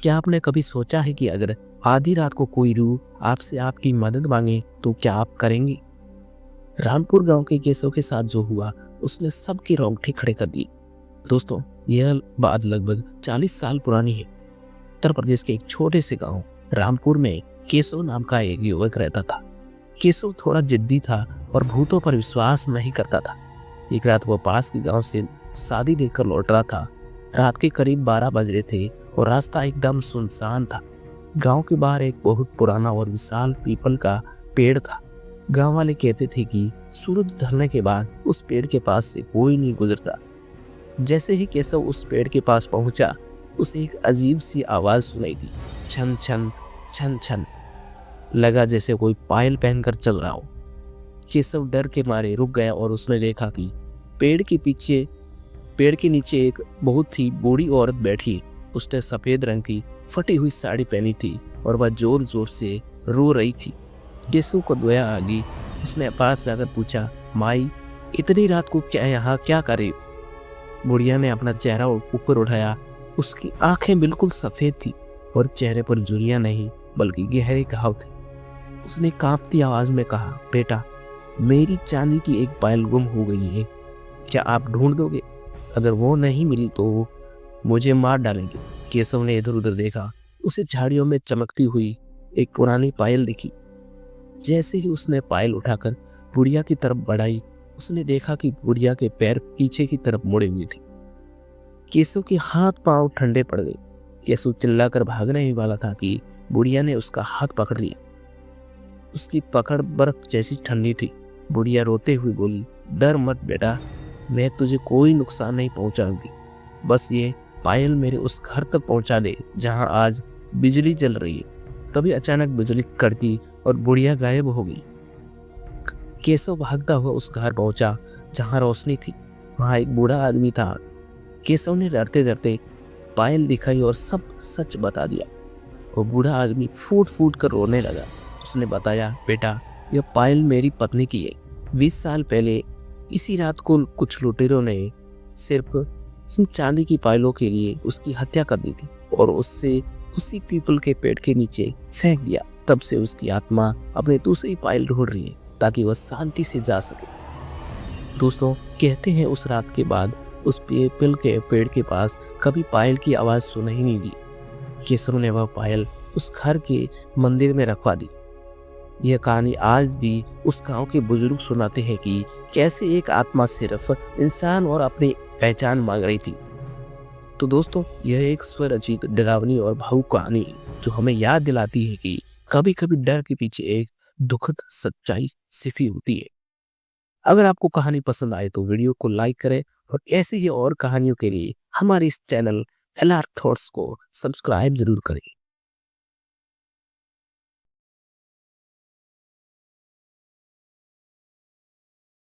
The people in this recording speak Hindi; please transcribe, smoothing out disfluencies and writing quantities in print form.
क्या आपने कभी सोचा है कि अगर आधी रात को कोई रूह आपसे आपकी मदद मांगे तो क्या आप करेंगे? रामपुर गांव के केसों के साथ जो हुआ उसने सबके रोंगटे खड़े कर दिए। दोस्तों, यह बात लगभग 40 साल पुरानी है। उत्तर प्रदेश के एक छोटे से गांव रामपुर में केशव नाम का एक युवक रहता था। केशव थोड़ा जिद्दी था और भूतों पर विश्वास नहीं करता था। एक रात वह पास के गांव से शादी देखकर लौट रहा था। रात के करीब 12 बज रहे थे और रास्ता एकदम सुनसान था। गांव के बाहर एक बहुत पुराना और विशाल पीपल का पेड़ था। गांव वाले कहते थे कि सूरज ढलने के बाद उस पेड़ के पास से कोई नहीं गुजरता। जैसे ही केशव उस पेड़ के पास पहुंचा, उसे एक अजीब सी आवाज सुनाई दी। छन छन छन छन, लगा जैसे कोई पायल पहनकर चल रहा हो। केशव डर के मारे रुक गया और उसने देखा कि पेड़ के नीचे एक बहुत ही बूढ़ी औरत बैठी। उसने सफेद रंग की फटी हुई साड़ी पहनी थी और वह जोर जोर से रो रही थी। केशव को दया आ गई। उसने पास जाकर पूछा, माई, इतनी रात को यहाँ क्या कर रही हो? बुढ़िया ने अपना चेहरा ऊपर उठाया। उसकी आंखें बिल्कुल सफेद थी और चेहरे पर झुर्रियां नहीं बल्कि गहरे घाव थे। उसने कांपती आवाज में कहा, बेटा, मेरी चांदी की एक पायल गुम हो गई है, क्या आप ढूंढ दोगे? अगर वो नहीं मिली तो मुझे मार डालेंगे। केशव ने इधर उधर देखा। उसे झाड़ियों में चमकती हुई एक पुरानी पायल दिखी। जैसे ही उसने पायल उठाकर बुढ़िया की तरफ बढ़ाई, उसने देखा कि बुढ़िया के पैर पीछे की तरफ मुड़े हुए थे। केशव के हाथ पांव ठंडे पड़ गए। केशव चिल्लाकर भागने ही वाला था कि बुढ़िया ने उसका हाथ पकड़ लिया। उसकी पकड़ बर्फ जैसी ठंडी थी। बुढ़िया रोते हुए बोली, डर मत बेटा, मैं तुझे कोई नुकसान नहीं पहुंचाऊंगी। बस ये पायल मेरे उस घर तक पहुंचा दे जहां आज बिजली जल रही है। तभी अचानक बिजली कड़की और बुढ़िया गायब हो गई। केशव भागता हुआ उस घर पहुंचा जहां रोशनी थी। वहां एक बूढ़ा आदमी था। केशव ने डरते डरते पायल दिखाई और सब सच बता दिया। वो बूढ़ा आदमी फूट फूट कर रोने लगा। उसने बताया, बेटा, यह पायल मेरी पत्नी की है। 20 साल पहले इसी रात को कुछ लुटेरों ने सिर्फ उसी चांदी की पायलों के लिए उसकी हत्या कर दी थी और उससे उसी पीपल के पेड़ के नीचे फेंक दिया। तब से उसकी आत्मा अपने दूसरी पायल ढूंढ रही है ताकि वह शांति से जा सके। दोस्तों, कहते हैं उस रात के बाद उस पीपल के पेड़ के पास कभी पायल की आवाज सुनाई नहीं दी। केशव ने वह पायल उस घर के मंदिर में रखवा दी। यह कहानी आज भी उस गांव के बुजुर्ग सुनाते हैं कि कैसे एक आत्मा सिर्फ इंसान और अपनी पहचान मांग रही थी। तो दोस्तों, यह एक स्वरचित, डरावनी और भावुक कहानी है जो हमें याद दिलाती है कि कभी कभी डर के पीछे एक दुखद सच्चाई छिपी होती है। अगर आपको कहानी पसंद आए तो वीडियो को लाइक करें और ऐसी ही और कहानियों के लिए हमारे इस चैनल एलआर थॉट्स को सब्सक्राइब जरूर करें।